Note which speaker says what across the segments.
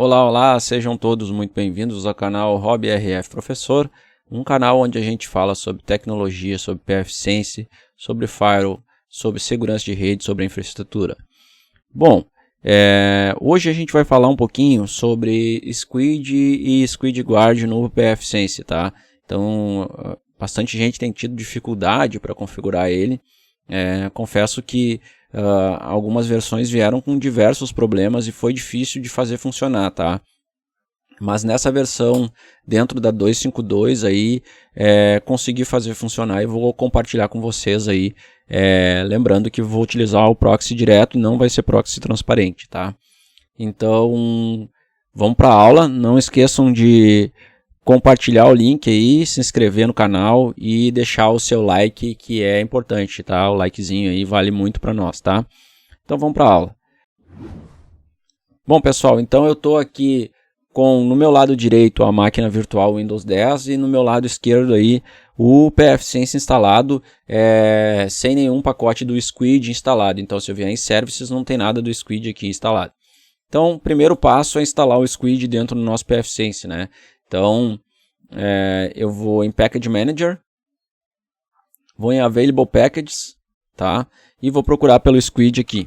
Speaker 1: Olá, olá, sejam todos muito bem-vindos ao canal Hobby RF Professor, um canal onde a gente fala sobre tecnologia, sobre pfSense, sobre firewall, sobre segurança de rede, sobre infraestrutura. Bom, hoje a gente vai falar um pouquinho sobre Squid e Squid Guard no pfSense, tá? Então, bastante gente tem tido dificuldade para configurar ele. Confesso que algumas versões vieram com diversos problemas e foi difícil de fazer funcionar, tá? Mas nessa versão, dentro da 2.5.2 aí, consegui fazer funcionar e vou compartilhar com vocês aí, lembrando que vou utilizar o proxy direto e não vai ser proxy transparente, tá? Então, vamos para a aula, não esqueçam de compartilhar o link aí, se inscrever no canal e deixar o seu like, que é importante, tá? O likezinho aí vale muito para nós, tá? Então vamos para a aula. Bom, pessoal, então eu estou aqui com no meu lado direito a máquina virtual Windows 10 e no meu lado esquerdo aí o pfSense instalado, sem nenhum pacote do Squid instalado. Então se eu vier em Services não tem nada do Squid aqui instalado. Então o primeiro passo é instalar o Squid dentro do nosso pfSense, né? Então, eu vou em Package Manager, vou em Available Packages, tá? E vou procurar pelo Squid aqui,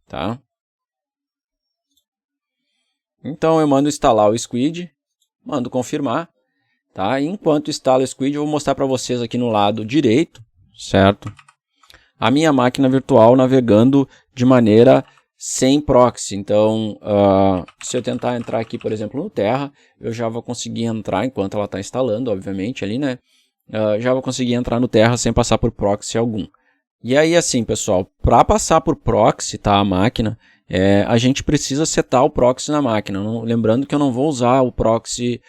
Speaker 1: tá? Então, eu mando instalar o Squid, mando confirmar, tá? E enquanto instala o Squid, eu vou mostrar para vocês aqui no lado direito, certo? A minha máquina virtual navegando de maneira sem proxy. Então, se eu tentar entrar aqui, por exemplo, no Terra, eu já vou conseguir entrar enquanto ela está instalando, obviamente, ali, né? Já vou conseguir entrar no Terra sem passar por proxy algum. E aí, assim, pessoal, para passar por proxy, tá, a máquina, a gente precisa setar o proxy na máquina. Lembrando que eu não vou usar o proxy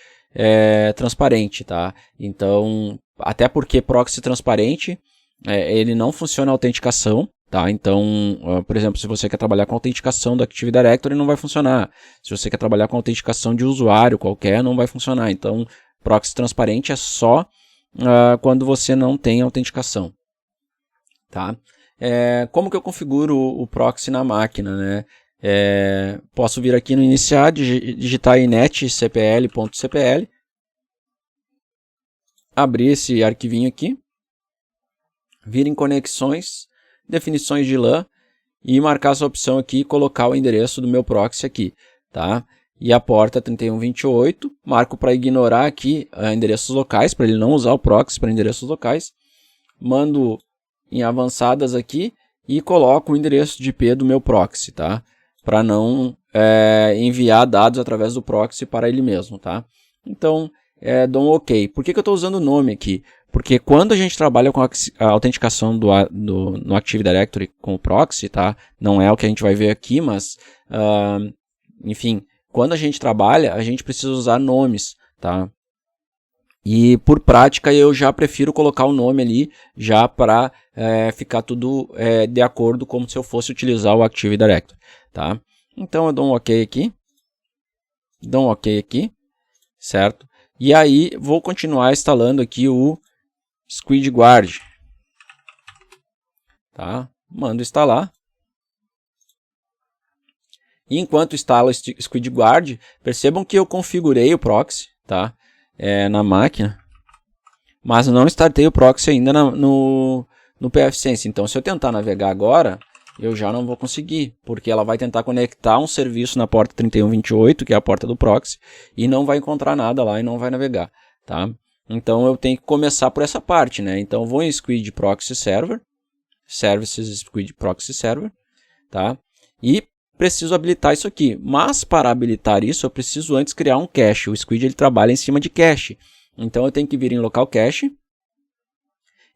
Speaker 1: transparente, tá? Então, até porque proxy transparente, ele não funciona a autenticação. Tá? Então, por exemplo, se você quer trabalhar com autenticação do Active Directory, não vai funcionar. Se você quer trabalhar com autenticação de usuário qualquer, não vai funcionar. Então, proxy transparente é só quando você não tem autenticação. Tá? Como que eu configuro o proxy na máquina? Né? Posso vir aqui no iniciar, digitar inetcpl.cpl, abrir esse arquivinho aqui, vir em conexões, definições de LAN e marcar essa opção aqui e colocar o endereço do meu proxy aqui, tá? E a porta 3128, marco para ignorar aqui endereços locais, para ele não usar o proxy para endereços locais. Mando em avançadas aqui e coloco o endereço de IP do meu proxy, tá? Para não enviar dados através do proxy para ele mesmo, tá? Então, dou um OK. Por que eu estou usando o nome aqui? Porque quando a gente trabalha com a autenticação no Active Directory com o proxy, tá? Não é o que a gente vai ver aqui, mas, enfim, quando a gente trabalha, a gente precisa usar nomes, tá? E por prática eu já prefiro colocar o nome ali, já para ficar tudo de acordo como se eu fosse utilizar o Active Directory, tá? Então eu dou um OK aqui, certo? E aí vou continuar instalando aqui o Squid Guard, tá? Mando instalar. E enquanto instala o Squid Guard, percebam que eu configurei o proxy, tá? Na máquina, mas não startei o proxy ainda no pfSense. Então, se eu tentar navegar agora, eu já não vou conseguir, porque ela vai tentar conectar um serviço na porta 3128, que é a porta do proxy, e não vai encontrar nada lá e não vai navegar, tá? Então eu tenho que começar por essa parte, né? Então eu vou em Squid Proxy Server, Services Squid Proxy Server, tá? E preciso habilitar isso aqui. Mas para habilitar isso eu preciso antes criar um cache. O Squid ele trabalha em cima de cache. Então eu tenho que vir em Local Cache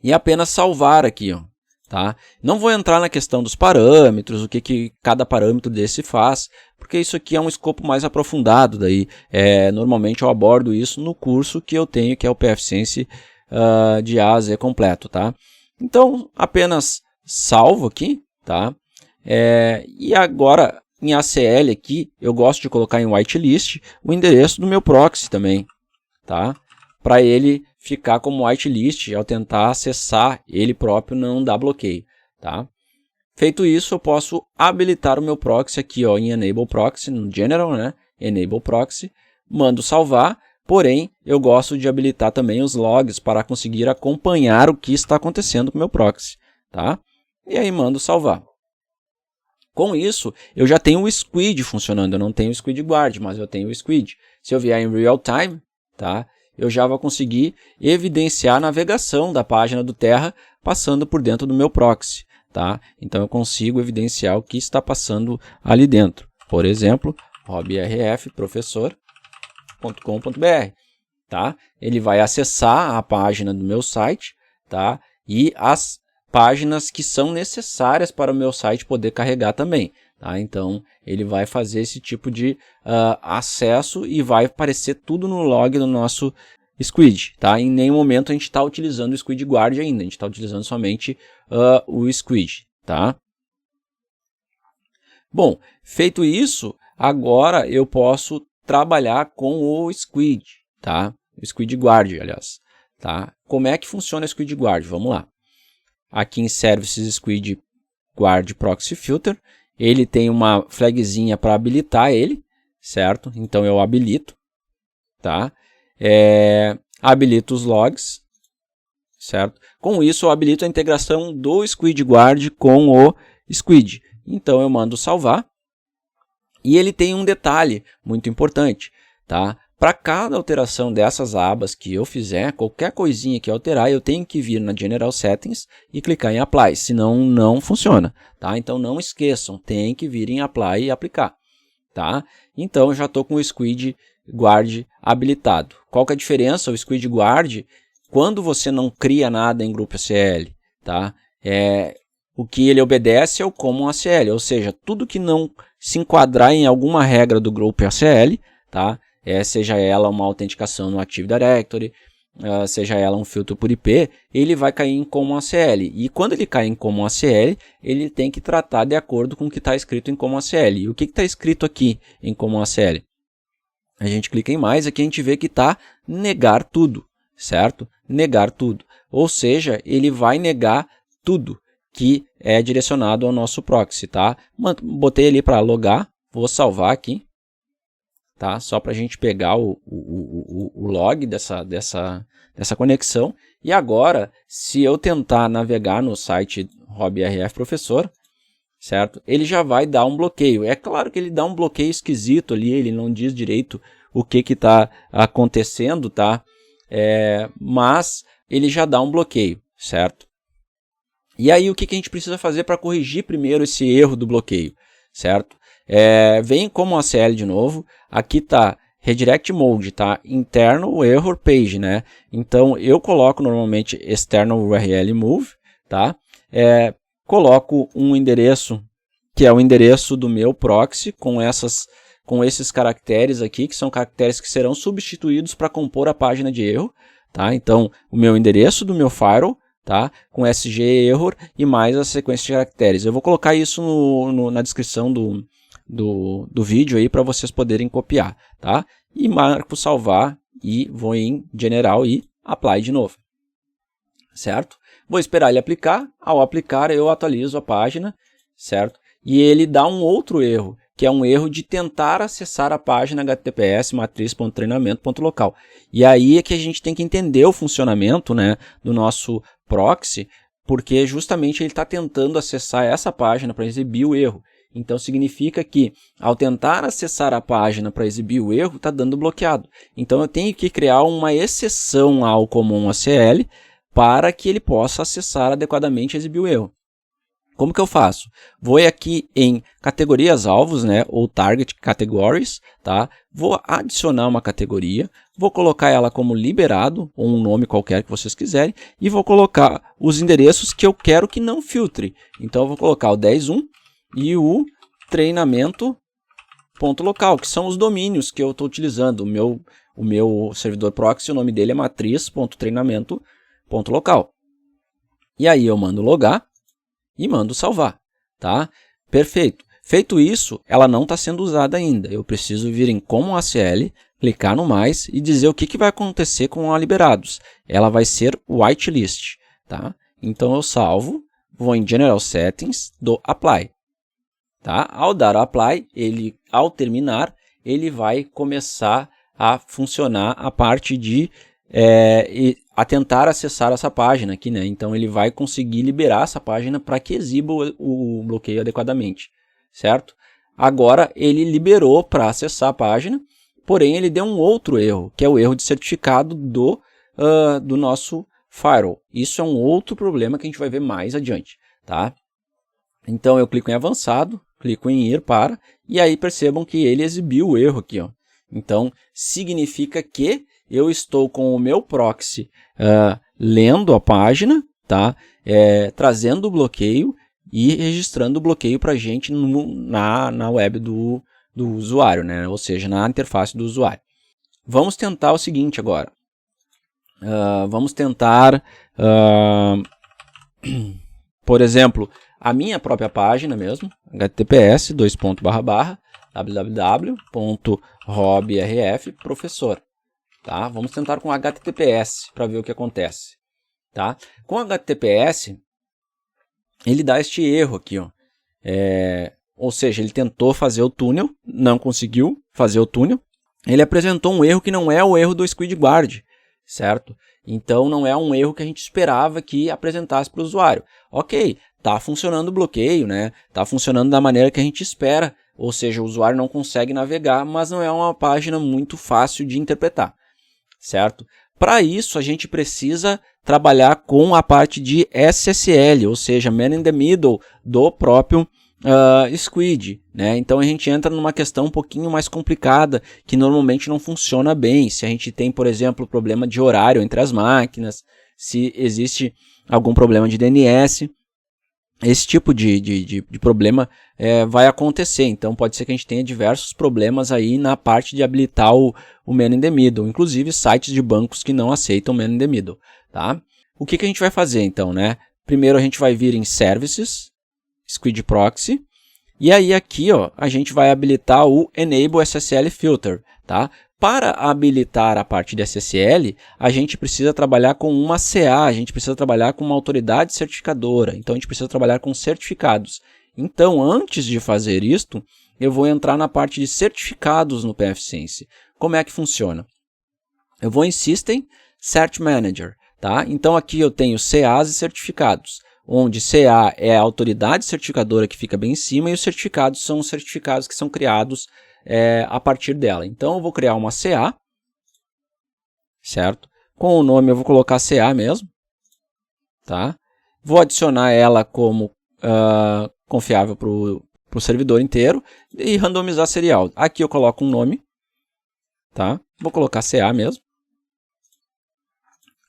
Speaker 1: e apenas salvar aqui, ó, tá? Não vou entrar na questão dos parâmetros, o que cada parâmetro desse faz, porque isso aqui é um escopo mais aprofundado. Daí, normalmente eu abordo isso no curso que eu tenho, que é o pfSense de A a Z completo, tá? Então, apenas salvo aqui, tá? E agora, em ACL aqui, eu gosto de colocar em whitelist o endereço do meu proxy também, tá? Para ele ficar como whitelist, ao tentar acessar ele próprio não dá bloqueio, tá? Feito isso, eu posso habilitar o meu proxy aqui, ó, em Enable Proxy, no General, né? Enable Proxy, mando salvar, porém eu gosto de habilitar também os logs para conseguir acompanhar o que está acontecendo com o meu proxy, tá? E aí mando salvar. Com isso, eu já tenho o Squid funcionando, eu não tenho o Squid Guard, mas eu tenho o Squid. Se eu vier em Real Time, tá? Eu já vou conseguir evidenciar a navegação da página do Terra passando por dentro do meu proxy, tá? Então eu consigo evidenciar o que está passando ali dentro. Por exemplo, hobrefprofessor.com.br, tá? Ele vai acessar a página do meu site, tá? E as páginas que são necessárias para o meu site poder carregar também, tá? Então ele vai fazer esse tipo de acesso e vai aparecer tudo no log do nosso Squid, tá? Em nenhum momento a gente está utilizando o Squid Guard ainda, a gente está utilizando somente o Squid, tá? Bom, feito isso, agora eu posso trabalhar com o Squid, tá? O Squid Guard, aliás, tá? Como é que funciona o Squid Guard? Vamos lá. Aqui em Services Squid Guard Proxy Filter, ele tem uma flagzinha para habilitar ele, certo? Então eu habilito, tá? Habilito os logs, certo? Com isso eu habilito a integração do Squid Guard com o Squid. Então eu mando salvar. E ele tem um detalhe muito importante, tá? Para cada alteração dessas abas que eu fizer, qualquer coisinha que alterar, eu tenho que vir na General Settings e clicar em Apply, senão não funciona, tá? Então não esqueçam, tem que vir em Apply e aplicar, tá? Então eu já estou com o Squid Guard habilitado. Qual que é a diferença? O Squid Guard, quando você não cria nada em grupo ACL, tá? O que ele obedece é o Common ACL, ou seja, tudo que não se enquadrar em alguma regra do grupo ACL, tá? Seja ela uma autenticação no Active Directory, seja ela um filtro por IP, ele vai cair em Common ACL. E quando ele cai em Common ACL, ele tem que tratar de acordo com o que está escrito em Common ACL. E o que está escrito aqui em Common ACL? A gente clica em mais, aqui a gente vê que está negar tudo, certo? Negar tudo. Ou seja, ele vai negar tudo que é direcionado ao nosso proxy, tá? Botei ali para logar, vou salvar aqui, tá? Só para a gente pegar o log dessa conexão. E agora, se eu tentar navegar no site RobRF Professor, certo? Ele já vai dar um bloqueio. É claro que ele dá um bloqueio esquisito ali, ele não diz direito o que está acontecendo, tá? Mas ele já dá um bloqueio, certo? E aí o que a gente precisa fazer para corrigir primeiro esse erro do bloqueio, certo? Vem como ACL de novo, aqui está Redirect Mode, tá? Internal Error Page, né? Então eu coloco normalmente External URL Move, tá? Coloco um endereço que é o endereço do meu proxy com esses caracteres aqui, que são caracteres que serão substituídos para compor a página de erro, tá? Então o meu endereço do meu firewall, tá? Com SG error e mais a sequência de caracteres. Eu vou colocar isso na descrição do vídeo aí para vocês poderem copiar, tá? E marco salvar e vou em General e Apply de novo, certo? Vou esperar ele aplicar. Ao aplicar eu atualizo a página, certo? E ele dá um outro erro, que é um erro de tentar acessar a página https matriz.treinamento.local. E aí é que a gente tem que entender o funcionamento, né, do nosso proxy, porque justamente ele está tentando acessar essa página para exibir o erro. Então significa que ao tentar acessar a página para exibir o erro, está dando bloqueado. Então eu tenho que criar uma exceção ao Common ACL para que ele possa acessar adequadamente e exibir o erro. Como que eu faço? Vou aqui em categorias alvos, né, ou target categories, tá? Vou adicionar uma categoria, vou colocar ela como liberado, ou um nome qualquer que vocês quiserem, e vou colocar os endereços que eu quero que não filtre. Então eu vou colocar o 10.1 e o treinamento.local, que são os domínios que eu estou utilizando. O meu servidor proxy, o nome dele é matriz.treinamento.local. E aí eu mando logar e mando salvar, tá? Perfeito. Feito isso, ela não está sendo usada ainda. Eu preciso vir em Common ACL, clicar no mais e dizer o que vai acontecer com a liberados. Ela vai ser whitelist, tá? Então eu salvo, vou em General Settings, dou Apply. Tá? Ao dar o Apply, ao terminar, ele vai começar a funcionar a parte de a tentar acessar essa página aqui, né? Então ele vai conseguir liberar essa página para que exiba o bloqueio adequadamente, certo? Agora ele liberou para acessar a página, porém ele deu um outro erro, que é o erro de certificado do nosso firewall. Isso é um outro problema que a gente vai ver mais adiante, tá? Então eu clico em avançado, clico em ir para, e aí percebam que ele exibiu o erro aqui, ó. Então significa que eu estou com o meu proxy lendo a página, tá? Trazendo o bloqueio e registrando o bloqueio para a gente na web do usuário, né? Ou seja, na interface do usuário. Vamos tentar o seguinte agora. Vamos tentar, por exemplo, a minha própria página mesmo, https www.robrfprofessor. Tá? Vamos tentar com HTTPS para ver o que acontece. Tá? Com HTTPS, ele dá este erro aqui. Ó. Ou seja, ele tentou fazer o túnel, não conseguiu fazer o túnel. Ele apresentou um erro que não é o erro do SquidGuard, certo? Então não é um erro que a gente esperava que apresentasse para o usuário. Ok, está funcionando o bloqueio, né? Está funcionando da maneira que a gente espera, ou seja, o usuário não consegue navegar, mas não é uma página muito fácil de interpretar, certo? Para isso a gente precisa trabalhar com a parte de SSL, ou seja, Man in the Middle do próprio Squid, né? Então a gente entra numa questão um pouquinho mais complicada que normalmente não funciona bem. Se a gente tem, por exemplo, problema de horário entre as máquinas, se existe algum problema de DNS, esse tipo de problema vai acontecer. Então pode ser que a gente tenha diversos problemas aí na parte de habilitar o Man in the Middle, inclusive sites de bancos que não aceitam Man in the Middle, tá? O que a gente vai fazer então, né? Primeiro a gente vai vir em Services, Squid Proxy, e aí aqui ó, a gente vai habilitar o Enable SSL Filter, tá? Para habilitar a parte de SSL, a gente precisa trabalhar com uma CA, a gente precisa trabalhar com uma autoridade certificadora, então a gente precisa trabalhar com certificados. Então, antes de fazer isto, eu vou entrar na parte de certificados no pfSense. Como é que funciona? Eu vou em System, Cert Manager, tá? Então aqui eu tenho CAs e certificados, onde CA é a autoridade certificadora que fica bem em cima e os certificados são os certificados que são criados a partir dela. Então eu vou criar uma CA, certo? Com o nome eu vou colocar CA mesmo, tá? Vou adicionar ela como confiável para o servidor inteiro e randomizar serial. Aqui eu coloco um nome, tá? Vou colocar CA mesmo.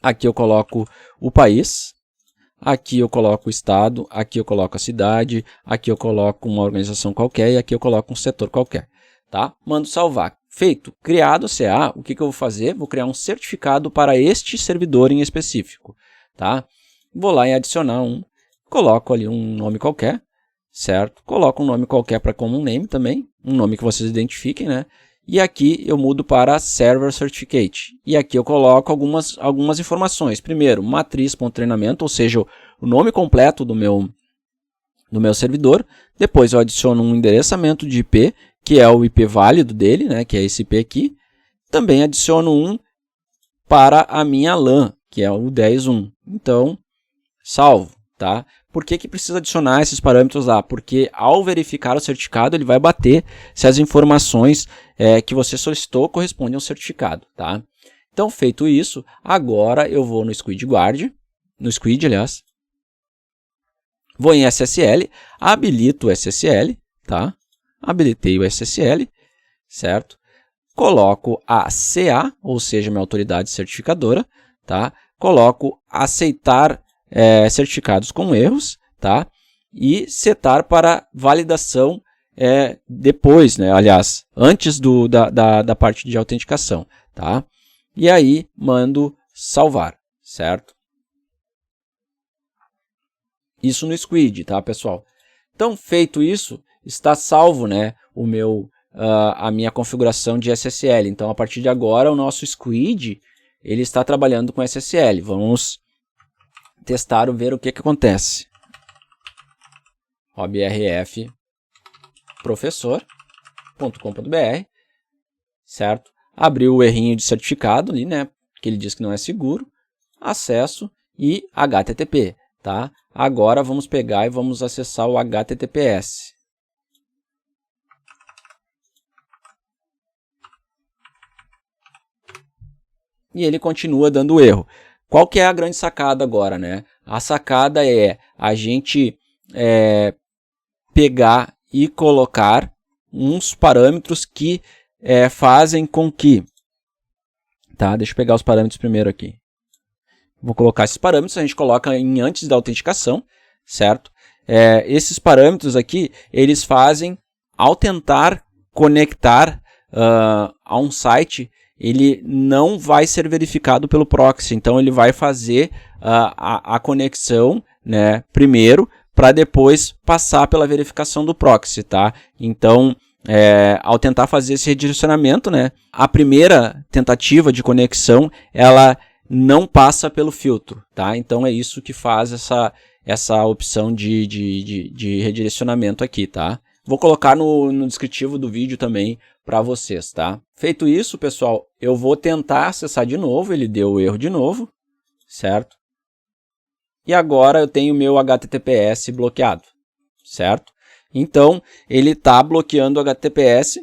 Speaker 1: Aqui eu coloco o país. Aqui eu coloco o estado, aqui eu coloco a cidade, aqui eu coloco uma organização qualquer e aqui eu coloco um setor qualquer. Tá? Mando salvar. Feito, criado a CA, o que eu vou fazer? Vou criar um certificado para este servidor em específico. Tá? Vou lá em adicionar coloco ali um nome qualquer, certo? Coloco um nome qualquer para common name também, um nome que vocês identifiquem, né? E aqui eu mudo para Server Certificate. E aqui eu coloco algumas informações. Primeiro, matriz.treinamento, ou seja, o nome completo do meu servidor. Depois eu adiciono um endereçamento de IP, que é o IP válido dele, né, que é esse IP aqui. Também adiciono um para a minha LAN, que é o 10.1. Então, salvo, tá? Por que precisa adicionar esses parâmetros lá? Porque ao verificar o certificado, ele vai bater se as informações que você solicitou correspondem ao certificado, tá? Então, feito isso, agora eu vou no SquidGuard, no Squid, aliás, vou em SSL, habilito o SSL, tá? Habilitei o SSL, certo? Coloco a CA, ou seja, minha autoridade certificadora, tá? Coloco aceitar certificados com erros, tá? E setar para validação depois, né? Aliás, antes da parte de autenticação, tá? E aí mando salvar, certo? Isso no Squid, tá, pessoal? Então, feito isso, está salvo, né, a minha configuração de SSL. Então, a partir de agora, o nosso Squid ele está trabalhando com SSL. Vamos testar, ver o que acontece. robrfprofessor.com.br. certo? Abriu o errinho de certificado ali, né? Que ele diz que não é seguro. Acesso e HTTP, tá? Agora vamos pegar e vamos acessar o HTTPS. E ele continua dando erro. Qual que é a grande sacada agora, né? A sacada é a gente pegar e colocar uns parâmetros que fazem com que... Tá? Deixa eu pegar os parâmetros primeiro aqui. Vou colocar esses parâmetros, a gente coloca em antes da autenticação, certo? Esses parâmetros aqui, eles fazem, ao tentar conectar a um site, ele não vai ser verificado pelo proxy. Então, ele vai fazer a conexão, né, primeiro, para depois passar pela verificação do proxy, tá? Então, ao tentar fazer esse redirecionamento, né, a primeira tentativa de conexão, ela não passa pelo filtro, tá? Então, é isso que faz essa opção de redirecionamento aqui, tá? Vou colocar no descritivo do vídeo também para vocês, tá? Feito isso, pessoal, eu vou tentar acessar de novo, ele deu o erro de novo, certo? E agora eu tenho meu HTTPS bloqueado, certo? Então, ele está bloqueando o HTTPS,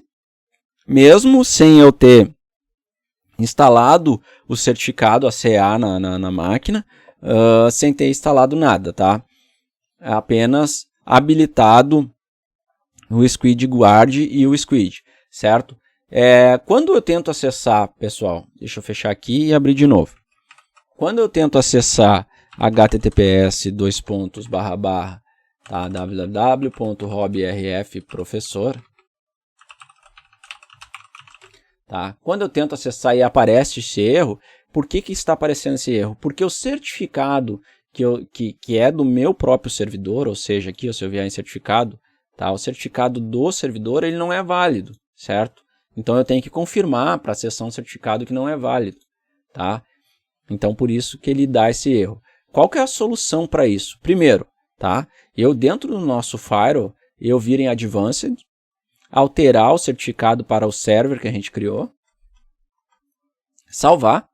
Speaker 1: mesmo sem eu ter instalado o certificado ACA na máquina, sem ter instalado nada, tá? Apenas habilitado o Squid Guard e o Squid, certo? Quando eu tento acessar, pessoal, deixa eu fechar aqui e abrir de novo. Quando eu tento acessar https tá, www.hobrfprofessor, tá? Quando eu tento acessar e aparece esse erro, por que está aparecendo esse erro? Porque o certificado que é do meu próprio servidor, ou seja, aqui se eu vier em certificado, tá? O certificado do servidor ele não é válido, certo? Então eu tenho que confirmar para acessar um certificado que não é válido, tá? Então por isso que ele dá esse erro. Qual que é a solução para isso? Primeiro, tá? Eu dentro do nosso firewall, eu vir em Advanced, alterar o certificado para o server que a gente criou, salvar.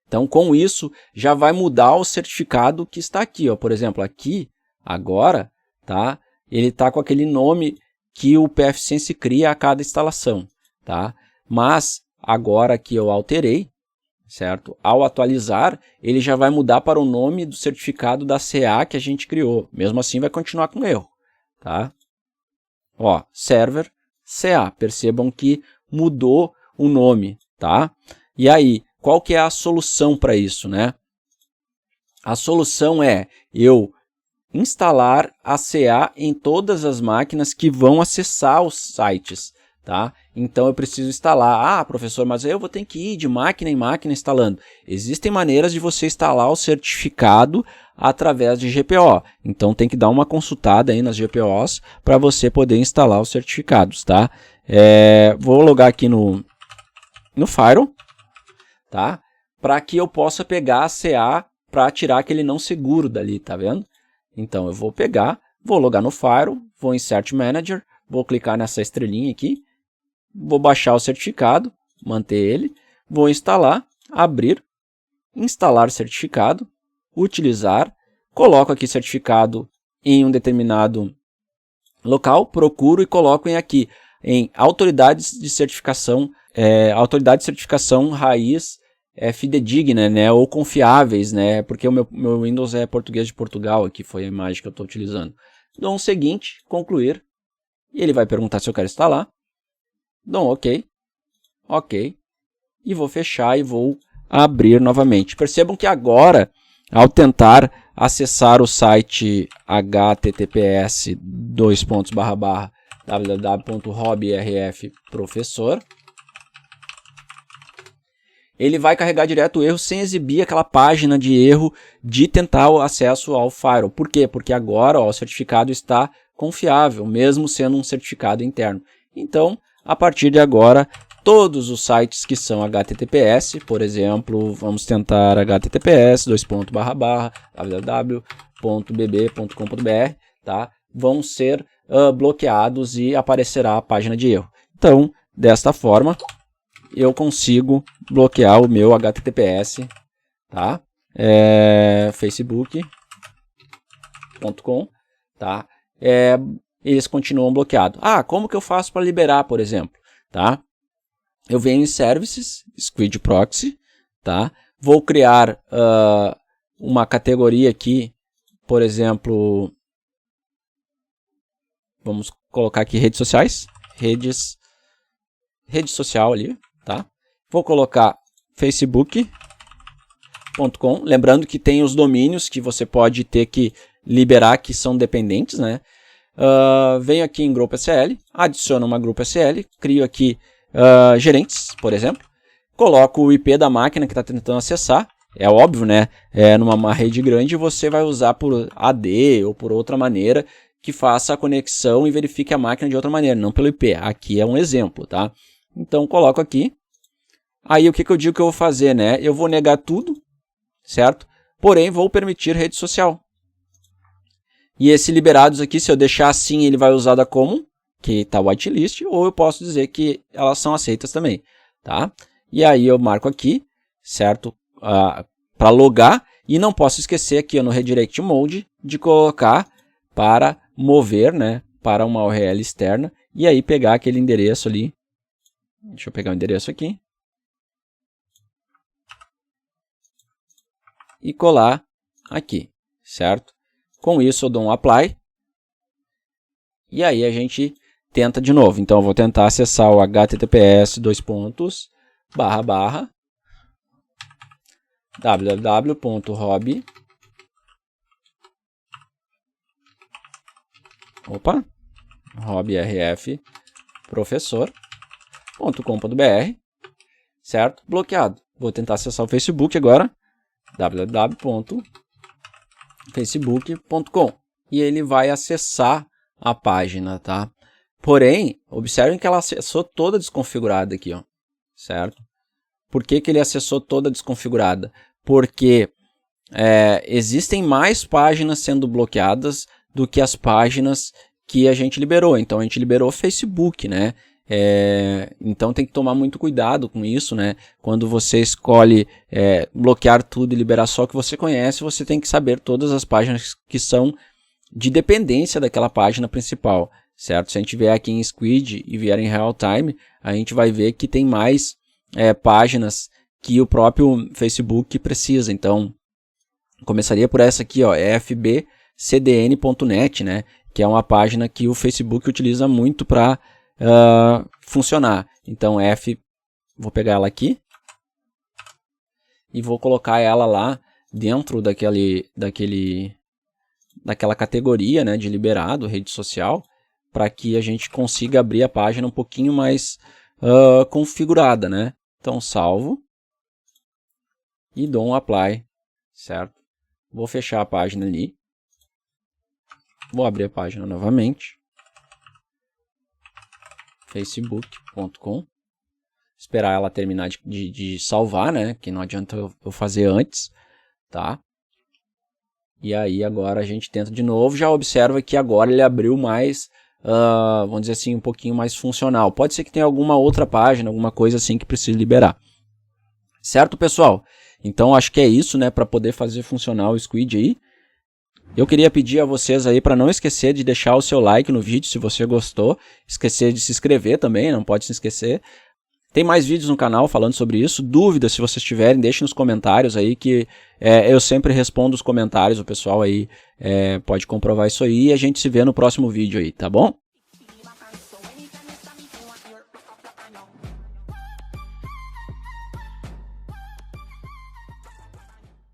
Speaker 1: Então com isso já vai mudar o certificado que está aqui, ó. Por exemplo, aqui agora, tá? Ele está com aquele nome que o pfSense cria a cada instalação, tá? Mas agora que eu alterei, certo? Ao atualizar, ele já vai mudar para o nome do certificado da CA que a gente criou. Mesmo assim, vai continuar com erro, tá? Ó, server CA. Percebam que mudou o nome, tá? E aí, qual que é a solução para isso, né? A solução é eu instalar a CA em todas as máquinas que vão acessar os sites, tá? Então eu preciso instalar. Ah, professor, mas eu vou ter que ir de máquina em máquina instalando. Existem maneiras de você instalar o certificado através de GPO. Então tem que dar uma consultada aí nas GPOs para você poder instalar os certificados, tá? Vou logar aqui no Firewall, tá? Para que eu possa pegar a CA para tirar aquele não seguro dali, tá vendo? Então eu vou pegar, vou logar no Firewall, vou em Cert Manager, vou clicar nessa estrelinha aqui, vou baixar o certificado, manter ele, vou instalar, abrir, instalar certificado, utilizar, coloco aqui certificado em um determinado local, procuro e coloco aqui em autoridades de certificação, raiz fidedigna, né, ou confiáveis, né, porque o meu Windows é português de Portugal, aqui foi a imagem que eu estou utilizando. Dou um seguinte, concluir, e ele vai perguntar se eu quero instalar. Dou um OK, e vou fechar e vou abrir novamente. Percebam que agora, ao tentar acessar o site https://www.hobrfprofessor, ele vai carregar direto o erro sem exibir aquela página de erro de tentar o acesso ao firewall. Por quê? Porque agora o certificado está confiável, mesmo sendo um certificado interno. Então, a partir de agora, todos os sites que são HTTPS, por exemplo, vamos tentar https://www.bb.com.br, tá? Vão ser bloqueados e aparecerá a página de erro. Então, desta forma, eu consigo bloquear o meu HTTPS, tá? facebook.com, tá? Eles continuam bloqueados. Como que eu faço para liberar, por exemplo, tá? Eu venho em Services, Squid Proxy, tá? Vou criar uma categoria aqui, por exemplo, vamos colocar aqui redes sociais, rede social ali, tá? Vou colocar facebook.com, lembrando que tem os domínios que você pode ter que liberar que são dependentes, né? Venho aqui em Grupo SL, adiciono uma Grupo SL, crio aqui gerentes, por exemplo, coloco o IP da máquina que está tentando acessar. É óbvio, né? Numa rede grande você vai usar por AD ou por outra maneira que faça a conexão e verifique a máquina de outra maneira, não pelo IP. Aqui é um exemplo, tá? Então coloco aqui. Aí o que eu digo que eu vou fazer, né? Eu vou negar tudo, certo? Porém vou permitir rede social. E esse liberados aqui, se eu deixar assim, ele vai usar da common, que está whitelist, ou eu posso dizer que elas são aceitas também, tá? E aí eu marco aqui, certo? Para logar, e não posso esquecer aqui no redirect mode de colocar para mover, né, para uma URL externa, e aí pegar aquele endereço ali. Deixa eu pegar o endereço aqui. E colar aqui, certo? Com isso eu dou um apply. E aí a gente tenta de novo. Então eu vou tentar acessar o https robrfprofessor.com.br, certo? Bloqueado. Vou tentar acessar o Facebook agora. www.facebook.com, e ele vai acessar a página, tá? Porém, observem que ela acessou toda desconfigurada aqui, ó, certo? Por que ele acessou toda desconfigurada? Porque existem mais páginas sendo bloqueadas do que as páginas que a gente liberou. Então a gente liberou o Facebook, né? Então tem que tomar muito cuidado com isso, né? Quando você escolhe bloquear tudo e liberar só o que você conhece, você tem que saber todas as páginas que são de dependência daquela página principal, certo? Se a gente vier aqui em Squid e vier em Real Time, a gente vai ver que tem mais páginas que o próprio Facebook precisa. Então começaria por essa aqui, ó, fbcdn.net, né? Que é uma página que o Facebook utiliza muito para funcionar. Então vou pegar ela aqui e vou colocar ela lá dentro daquela categoria, né, de liberado, rede social, para que a gente consiga abrir a página um pouquinho mais configurada, né? Então salvo e dou um apply, certo? Vou fechar a página ali, vou abrir a página novamente, facebook.com, esperar ela terminar de salvar, né? Que não adianta eu fazer antes, tá? E aí agora a gente tenta de novo, já observa que agora ele abriu mais, vamos dizer assim, um pouquinho mais funcional. Pode ser que tenha alguma outra página, alguma coisa assim que precise liberar. Certo, pessoal? Então acho que é isso, né, para poder fazer funcionar o Squid aí. Eu queria pedir a vocês aí para não esquecer de deixar o seu like no vídeo se você gostou, esquecer de se inscrever também, não pode se esquecer. Tem mais vídeos no canal falando sobre isso. Dúvidas, se vocês tiverem, deixem nos comentários aí que eu sempre respondo os comentários. O pessoal aí pode comprovar isso aí e a gente se vê no próximo vídeo aí, tá bom?